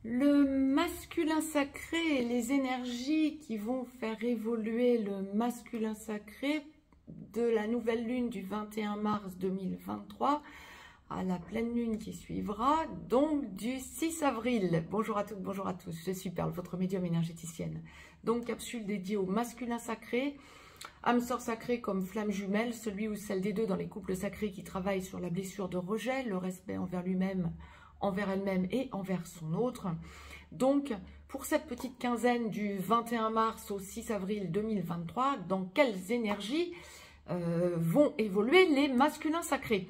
Le masculin sacré et les énergies qui vont faire évoluer le masculin sacré de la nouvelle lune du 21 mars 2023 à la pleine lune qui suivra, donc du 6 avril. Bonjour à toutes, bonjour à tous, je suis Perle, votre médium énergéticienne. Donc capsule dédiée au masculin sacré, âme sœur sacrée comme flamme jumelle, celui ou celle des deux dans les couples sacrés qui travaillent sur la blessure de rejet, le respect envers lui-même, envers elle-même et envers son autre. Donc, pour cette petite quinzaine du 21 mars au 6 avril 2023, dans quelles énergies vont évoluer les masculins sacrés?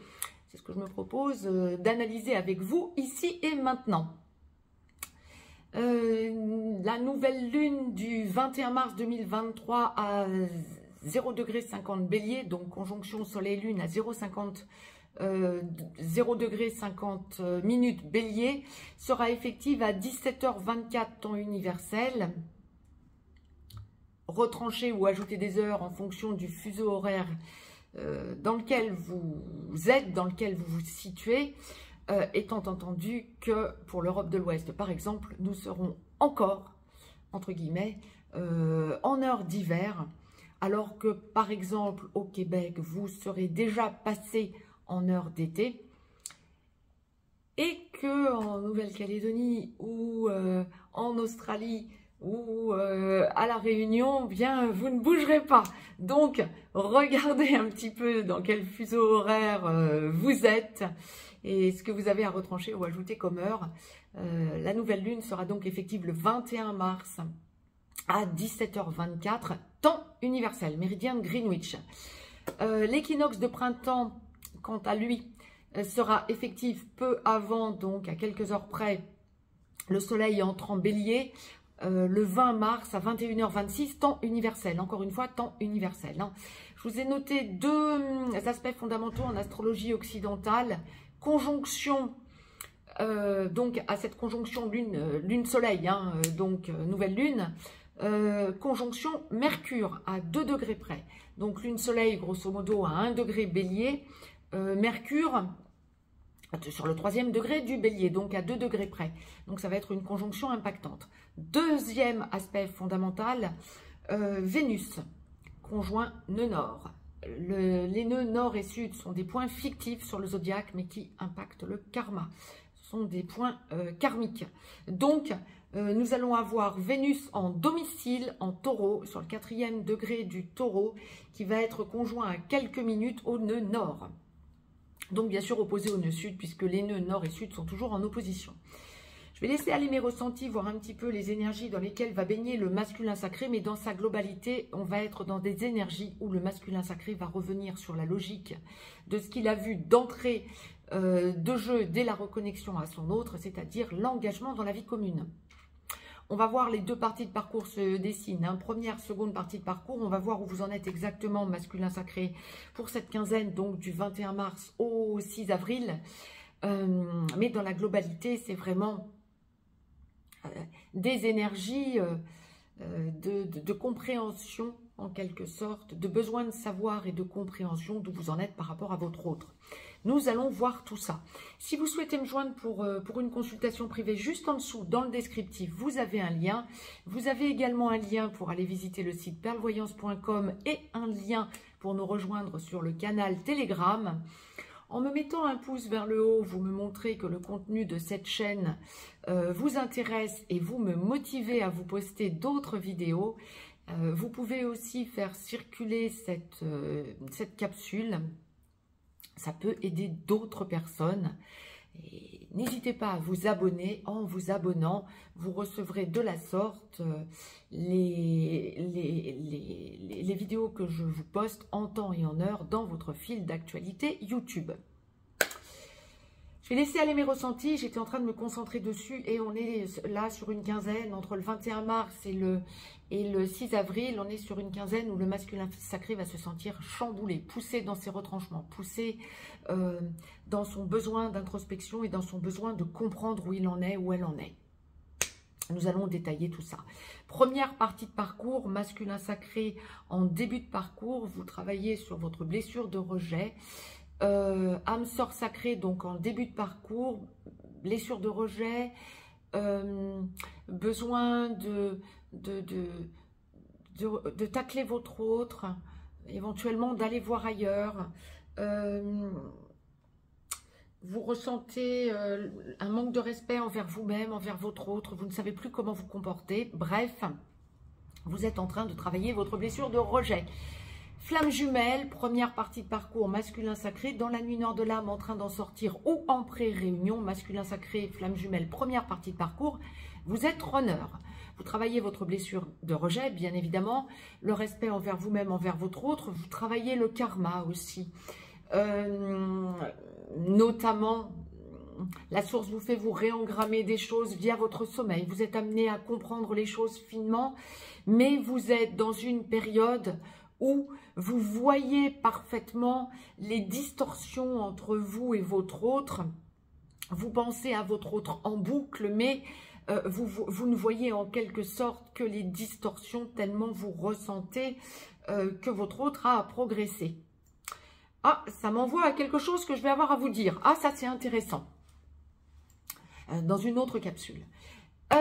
C'est ce que je me propose d'analyser avec vous ici et maintenant. La nouvelle lune du 21 mars 2023 à 0,50 Bélier, donc conjonction Soleil-Lune à 0,50 Bélier, sera effective à 17h24 temps universel. Retrancher ou ajouter des heures en fonction du fuseau horaire dans lequel vous êtes, dans lequel vous vous situez, étant entendu que pour l'Europe de l'Ouest, par exemple, nous serons encore, entre guillemets, en heure d'hiver, alors que, par exemple, au Québec, vous serez déjà passé en heure d'été, et que en Nouvelle-Calédonie ou en Australie ou à La Réunion, bien, vous ne bougerez pas. Donc, regardez un petit peu dans quel fuseau horaire vous êtes et ce que vous avez à retrancher ou ajouter comme heure. La nouvelle lune sera donc effective le 21 mars à 17h24, temps universel, méridien de Greenwich. L'équinoxe de printemps, quant à lui, sera effectif peu avant, donc à quelques heures près, le soleil entre en bélier, le 20 mars à 21h26, temps universel. Encore une fois, temps universel. Hein. Je vous ai noté deux aspects fondamentaux en astrologie occidentale. Conjonction, donc à cette conjonction lune-soleil, hein, donc nouvelle lune, conjonction Mercure à 2 degrés près. Donc lune-soleil, grosso modo, à 1 degré bélier. Mercure sur le 3e degré du bélier, donc à 2 degrés près. Donc ça va être une conjonction impactante. Deuxième aspect fondamental, Vénus, conjoint nœud nord. Les nœuds nord et sud sont des points fictifs sur le zodiaque, mais qui impactent le karma. Ce sont des points karmiques. Donc, nous allons avoir Vénus en domicile en taureau, sur le 4e degré du taureau, qui va être conjoint à quelques minutes au nœud nord. Donc, bien sûr, opposé au nœud sud, puisque les nœuds nord et sud sont toujours en opposition. Je vais laisser aller mes ressentis, voir un petit peu les énergies dans lesquelles va baigner le masculin sacré, mais dans sa globalité, on va être dans des énergies où le masculin sacré va revenir sur la logique de ce qu'il a vu d'entrée de jeu dès la reconnexion à son autre, c'est-à-dire l'engagement dans la vie commune. On va voir les deux parties de parcours se dessinent. Hein. Première, seconde partie de parcours, on va voir où vous en êtes exactement, masculin sacré, pour cette quinzaine, donc du 21 mars au 6 avril. Mais dans la globalité, c'est vraiment des énergies de compréhension, en quelque sorte, de besoin de savoir et de compréhension d'où vous en êtes par rapport à votre autre. Nous allons voir tout ça. Si vous souhaitez me joindre pour une consultation privée, juste en dessous, dans le descriptif, vous avez un lien. Vous avez également un lien pour aller visiter le site perlevoyance.com et un lien pour nous rejoindre sur le canal Telegram. En me mettant un pouce vers le haut, vous me montrez que le contenu de cette chaîne vous intéresse et vous me motivez à vous poster d'autres vidéos. Vous pouvez aussi faire circuler cette capsule. Ça peut aider d'autres personnes. N'hésitez pas à vous abonner. En vous abonnant, vous recevrez de la sorte les vidéos que je vous poste en temps et en heure dans votre fil d'actualité YouTube. Je vais laisser aller mes ressentis. J'étais en train de me concentrer dessus et on est là sur une quinzaine entre le 21 mars et le 6 avril. On est sur une quinzaine où le masculin sacré va se sentir chamboulé, poussé dans ses retranchements, poussé dans son besoin d'introspection et dans son besoin de comprendre où il en est, où elle en est. Nous allons détailler tout ça. Première partie de parcours, masculin sacré en début de parcours. Vous travaillez sur votre blessure de rejet. Âme sœur sacrée, donc en début de parcours, blessure de rejet, besoin de tacler votre autre, éventuellement d'aller voir ailleurs. Vous ressentez un manque de respect envers vous-même, envers votre autre, vous ne savez plus comment vous comporter. Bref, vous êtes en train de travailler votre blessure de rejet. Flamme jumelle, première partie de parcours masculin sacré, dans la nuit nord de l'âme, en train d'en sortir ou en pré-réunion, masculin sacré, flamme jumelle, première partie de parcours, vous êtes runner. Vous travaillez votre blessure de rejet, bien évidemment, le respect envers vous-même, envers votre autre, vous travaillez le karma aussi. Notamment, la source vous fait vous réengrammer des choses via votre sommeil. Vous êtes amené à comprendre les choses finement, mais vous êtes dans une période où vous voyez parfaitement les distorsions entre vous et votre autre. Vous pensez à votre autre en boucle, mais vous ne voyez en quelque sorte que les distorsions tellement vous ressentez que votre autre a progressé. Ah, ça m'envoie à quelque chose que je vais avoir à vous dire. Ah, ça c'est intéressant. Dans une autre capsule. Ça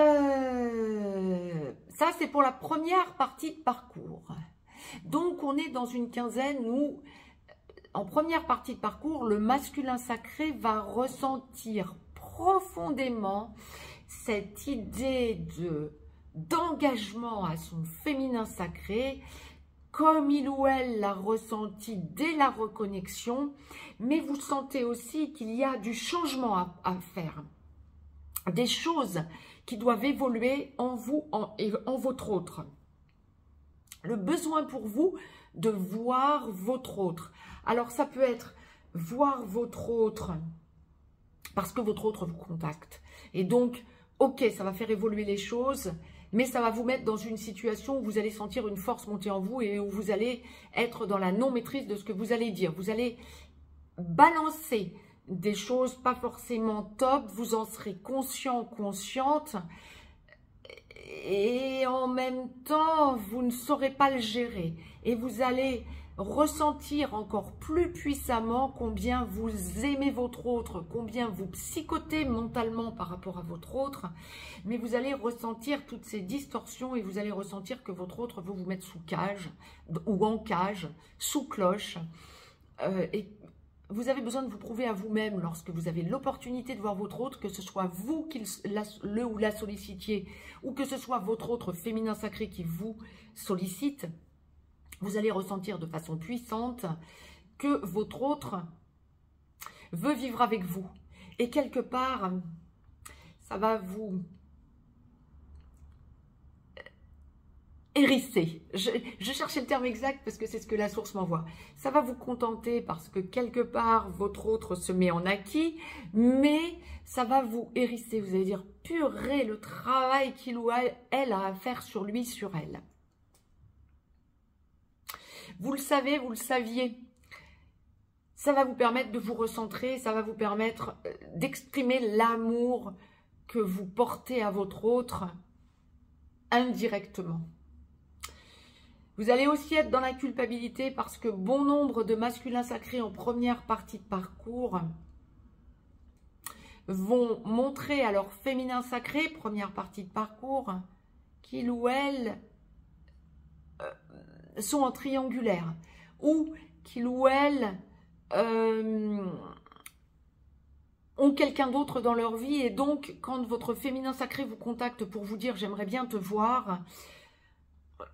c'est pour la première partie de parcours. Donc, on est dans une quinzaine où, en première partie de parcours, le masculin sacré va ressentir profondément cette idée d'engagement à son féminin sacré, comme il ou elle l'a ressenti dès la reconnexion, mais vous sentez aussi qu'il y a du changement à faire, des choses qui doivent évoluer en vous et en votre autre. Le besoin pour vous de voir votre autre. Alors, ça peut être voir votre autre parce que votre autre vous contacte. Et donc, ok, ça va faire évoluer les choses, mais ça va vous mettre dans une situation où vous allez sentir une force monter en vous et où vous allez être dans la non-maîtrise de ce que vous allez dire. Vous allez balancer des choses pas forcément top, vous en serez conscient, consciente, et en même temps, vous ne saurez pas le gérer. Et vous allez ressentir encore plus puissamment combien vous aimez votre autre, combien vous psychotez mentalement par rapport à votre autre. Mais vous allez ressentir toutes ces distorsions et vous allez ressentir que votre autre veut vous mettre sous cage ou en cage, sous cloche. Et vous avez besoin de vous prouver à vous-même lorsque vous avez l'opportunité de voir votre autre, que ce soit vous qui le ou la sollicitiez, ou que ce soit votre autre féminin sacré qui vous sollicite, vous allez ressentir de façon puissante que votre autre veut vivre avec vous. Et quelque part, ça va vous hérisser. Je cherchais le terme exact parce que c'est ce que la source m'envoie. Ça va vous contenter parce que quelque part, votre autre se met en acquis, mais ça va vous hérisser. Vous allez dire, purée, le travail qu'il ou elle a à faire sur lui, sur elle. Vous le savez, vous le saviez. Ça va vous permettre de vous recentrer, ça va vous permettre d'exprimer l'amour que vous portez à votre autre indirectement. Vous allez aussi être dans la culpabilité parce que bon nombre de masculins sacrés en première partie de parcours vont montrer à leur féminin sacré, première partie de parcours, qu'ils ou elles sont en triangulaire ou qu'ils ou elles ont quelqu'un d'autre dans leur vie et donc quand votre féminin sacré vous contacte pour vous dire « j'aimerais bien te voir »,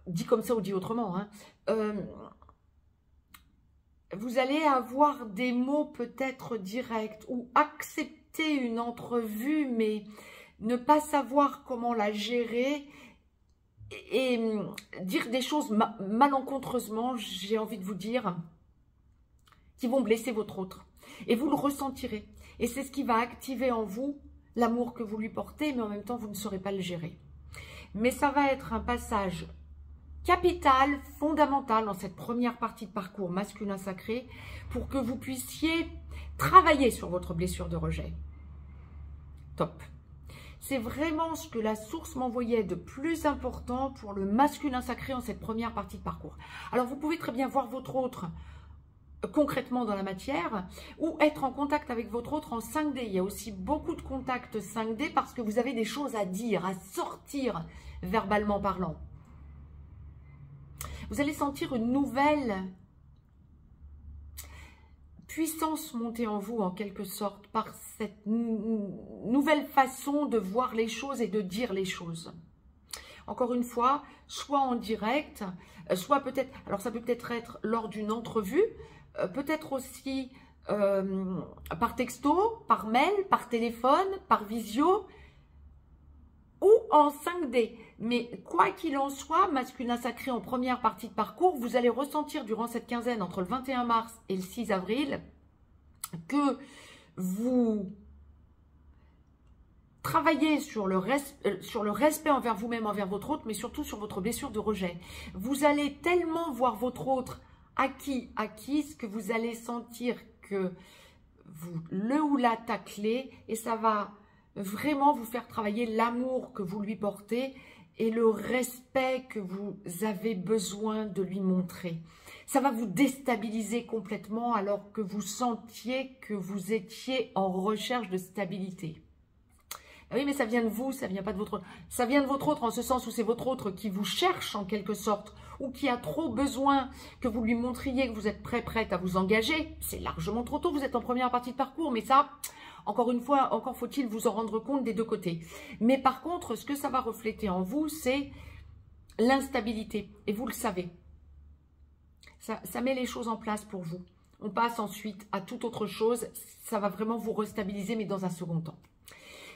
dit comme ça ou dit autrement, hein, vous allez avoir des mots peut-être directs ou accepter une entrevue mais ne pas savoir comment la gérer et dire des choses malencontreusement, j'ai envie de vous dire, qui vont blesser votre autre. Et vous le ressentirez. Et c'est ce qui va activer en vous l'amour que vous lui portez, mais en même temps, vous ne saurez pas le gérer. Mais ça va être un passage capital, fondamental dans cette première partie de parcours masculin sacré pour que vous puissiez travailler sur votre blessure de rejet. Top. C'est vraiment ce que la source m'envoyait de plus important pour le masculin sacré en cette première partie de parcours. Alors, vous pouvez très bien voir votre autre concrètement dans la matière, ou être en contact avec votre autre en 5D. Il y a aussi beaucoup de contacts 5D parce que vous avez des choses à dire, à sortir verbalement parlant. Vous allez sentir une nouvelle puissance monter en vous en quelque sorte par cette nouvelle façon de voir les choses et de dire les choses. Encore une fois, soit en direct, soit peut-être, alors ça peut peut-être être lors d'une entrevue, peut-être aussi par texto, par mail, par téléphone, par visio ou en 5D. Mais quoi qu'il en soit, masculin sacré en première partie de parcours, vous allez ressentir durant cette quinzaine entre le 21 mars et le 6 avril que vous travaillez sur le respect envers vous-même, envers votre autre, mais surtout sur votre blessure de rejet. Vous allez tellement voir votre autre acquise que vous allez sentir que vous le ou la taclez et ça va vraiment vous faire travailler l'amour que vous lui portez et le respect que vous avez besoin de lui montrer. Ça va vous déstabiliser complètement alors que vous sentiez que vous étiez en recherche de stabilité. Oui, mais ça vient de vous, ça vient pas de votre autre. Ça vient de votre autre en ce sens où c'est votre autre qui vous cherche en quelque sorte ou qui a trop besoin que vous lui montriez que vous êtes prête à vous engager. C'est largement trop tôt, vous êtes en première partie de parcours, mais ça, encore une fois, encore faut-il vous en rendre compte des deux côtés. Mais par contre, ce que ça va refléter en vous, c'est l'instabilité. Et vous le savez. Ça met les choses en place pour vous. On passe ensuite à toute autre chose. Ça va vraiment vous restabiliser, mais dans un second temps.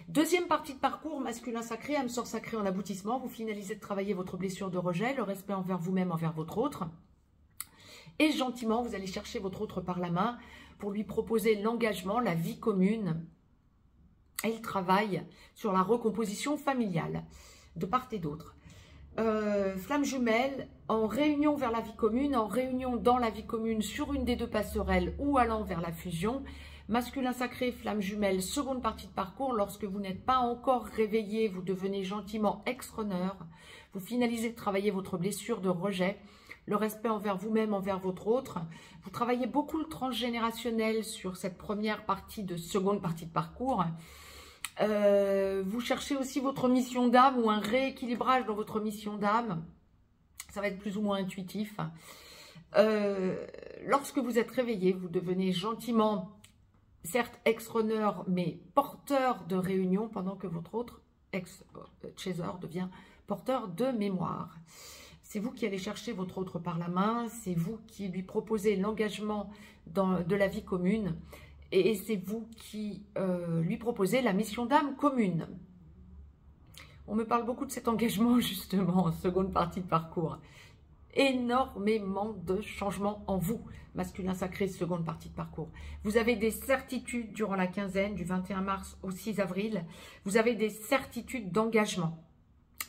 Deuxième partie de parcours, masculin sacré, âme sœur sacrée en aboutissement. Vous finalisez de travailler votre blessure de rejet, le respect envers vous-même, envers votre autre. Et gentiment, vous allez chercher votre autre par la main pour lui proposer l'engagement, la vie commune et le travail sur la recomposition familiale de part et d'autre. Flamme jumelle, en réunion vers la vie commune, en réunion dans la vie commune sur une des deux passerelles ou allant vers la fusion. Masculin sacré, flamme jumelle, seconde partie de parcours. Lorsque vous n'êtes pas encore réveillé, vous devenez gentiment ex-runner. Vous finalisez de travailler votre blessure de rejet, le respect envers vous-même, envers votre autre. Vous travaillez beaucoup le transgénérationnel sur cette première partie de seconde partie de parcours. Vous cherchez aussi votre mission d'âme ou un rééquilibrage dans votre mission d'âme. Ça va être plus ou moins intuitif. Lorsque vous êtes réveillé, vous devenez gentiment, certes ex-runner, mais porteur de réunion, pendant que votre autre ex-chaser devient porteur de mémoire. C'est vous qui allez chercher votre autre par la main, c'est vous qui lui proposez l'engagement de la vie commune, et c'est vous qui lui proposez la mission d'âme commune. On me parle beaucoup de cet engagement justement en seconde partie de parcours. Énormément de changements en vous, masculin sacré, seconde partie de parcours. Vous avez des certitudes durant la quinzaine du 21 mars au 6 avril. Vous avez des certitudes d'engagement.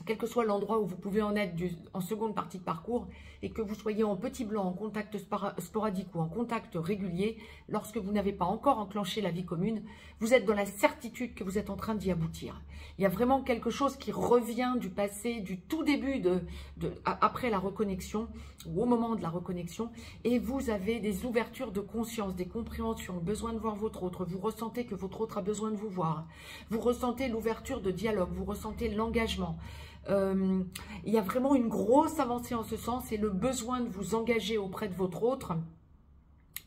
Quel que soit l'endroit où vous pouvez en être en seconde partie de parcours et que vous soyez en petit blanc, en contact sporadique ou en contact régulier, lorsque vous n'avez pas encore enclenché la vie commune, vous êtes dans la certitude que vous êtes en train d'y aboutir. Il y a vraiment quelque chose qui revient du passé, du tout début, après la reconnexion ou au moment de la reconnexion, et vous avez des ouvertures de conscience, des compréhensions, besoin de voir votre autre, vous ressentez que votre autre a besoin de vous voir, vous ressentez l'ouverture de dialogue, vous ressentez l'engagement. Il y a vraiment une grosse avancée en ce sens et le besoin de vous engager auprès de votre autre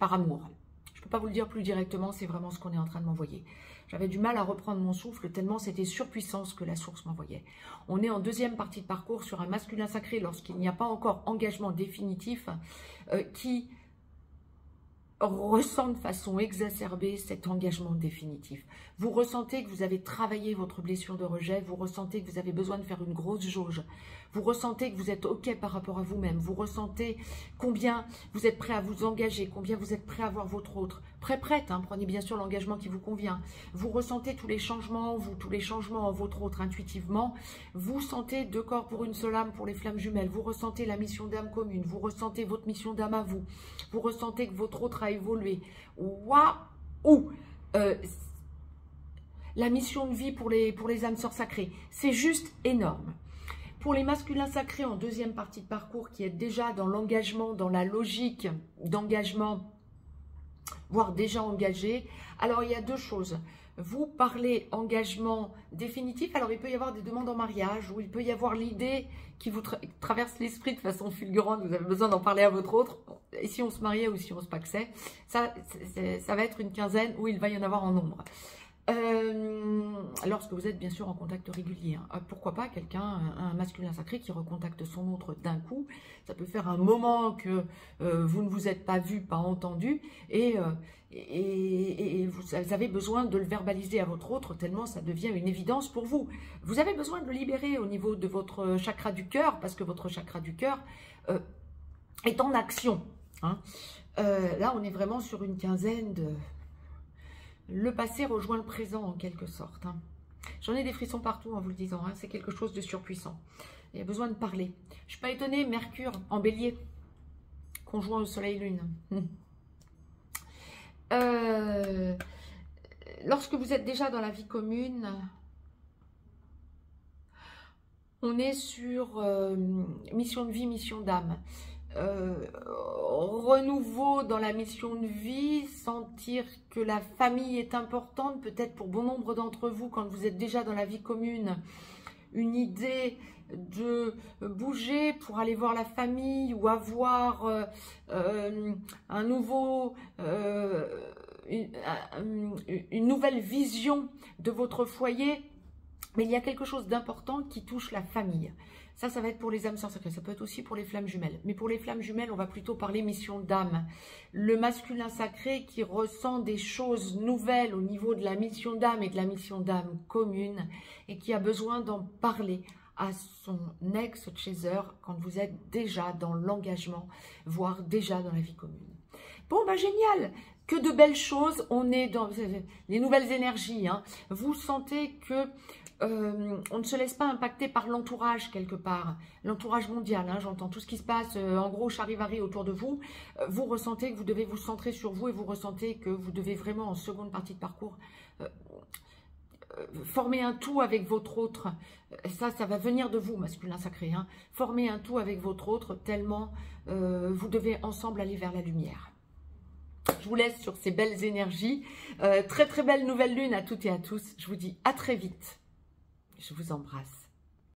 par amour. Je ne peux pas vous le dire plus directement, c'est vraiment ce qu'on est en train de m'envoyer. J'avais du mal à reprendre mon souffle tellement c'était surpuissant ce que la source m'envoyait. On est en deuxième partie de parcours sur un masculin sacré lorsqu'il n'y a pas encore engagement définitif qui ressent de façon exacerbée cet engagement définitif. Vous ressentez que vous avez travaillé votre blessure de rejet, vous ressentez que vous avez besoin de faire une grosse jauge, vous ressentez que vous êtes OK par rapport à vous-même, vous ressentez combien vous êtes prêt à vous engager, combien vous êtes prêt à voir votre autre, prête, hein, prenez bien sûr l'engagement qui vous convient, vous ressentez tous les changements en vous, tous les changements en votre autre intuitivement, vous sentez deux corps pour une seule âme pour les flammes jumelles, vous ressentez la mission d'âme commune, vous ressentez votre mission d'âme à vous, vous ressentez que votre autre a évolué, waouh, la mission de vie pour les âmes sœurs sacrées, c'est juste énorme. Pour les masculins sacrés en deuxième partie de parcours qui est déjà dans l'engagement, dans la logique d'engagement voire déjà engagé. Alors, il y a deux choses. Vous parlez engagement définitif, alors il peut y avoir des demandes en mariage, ou il peut y avoir l'idée qui vous traverse l'esprit de façon fulgurante, vous avez besoin d'en parler à votre autre, et si on se mariait ou si on se paxait, ça va être une quinzaine où il va y en avoir en nombre. Lorsque vous êtes bien sûr en contact régulier, hein. Pourquoi pas quelqu'un, un masculin sacré qui recontacte son autre d'un coup, ça peut faire un moment que vous ne vous êtes pas vu, pas entendu, et vous avez besoin de le verbaliser à votre autre tellement ça devient une évidence pour vous. Vous avez besoin de le libérer au niveau de votre chakra du cœur, parce que votre chakra du cœur est en action, hein. Là on est vraiment sur une quinzaine de... Le passé rejoint le présent en quelque sorte, hein. J'en ai des frissons partout en vous le disant, hein. C'est quelque chose de surpuissant. Il y a besoin de parler. Je ne suis pas étonnée, Mercure en bélier, conjoint au soleil lune. Lorsque vous êtes déjà dans la vie commune, on est sur mission de vie, mission d'âme. Renouveau dans la mission de vie, sentir que la famille est importante, peut-être pour bon nombre d'entre vous, quand vous êtes déjà dans la vie commune, une idée de bouger pour aller voir la famille ou avoir un nouveau, une nouvelle vision de votre foyer, mais il y a quelque chose d'important qui touche la famille. Ça va être pour les âmes sœurs sacrées. Ça peut être aussi pour les flammes jumelles. Mais pour les flammes jumelles, on va plutôt parler mission d'âme. Le masculin sacré qui ressent des choses nouvelles au niveau de la mission d'âme et de la mission d'âme commune et qui a besoin d'en parler à son ex-chaser quand vous êtes déjà dans l'engagement, voire déjà dans la vie commune. Bon, bah génial! Que de belles choses. On est dans les nouvelles énergies, hein. Vous sentez que on ne se laisse pas impacter par l'entourage quelque part, l'entourage mondial, hein, j'entends tout ce qui se passe, en gros charivari autour de vous, vous ressentez que vous devez vous centrer sur vous et vous ressentez que vous devez vraiment en seconde partie de parcours former un tout avec votre autre. Ça va venir de vous, masculin sacré, hein. Former un tout avec votre autre tellement vous devez ensemble aller vers la lumière. Je vous laisse sur ces belles énergies, très très belle nouvelle lune à toutes et à tous, je vous dis à très vite. Je vous embrasse.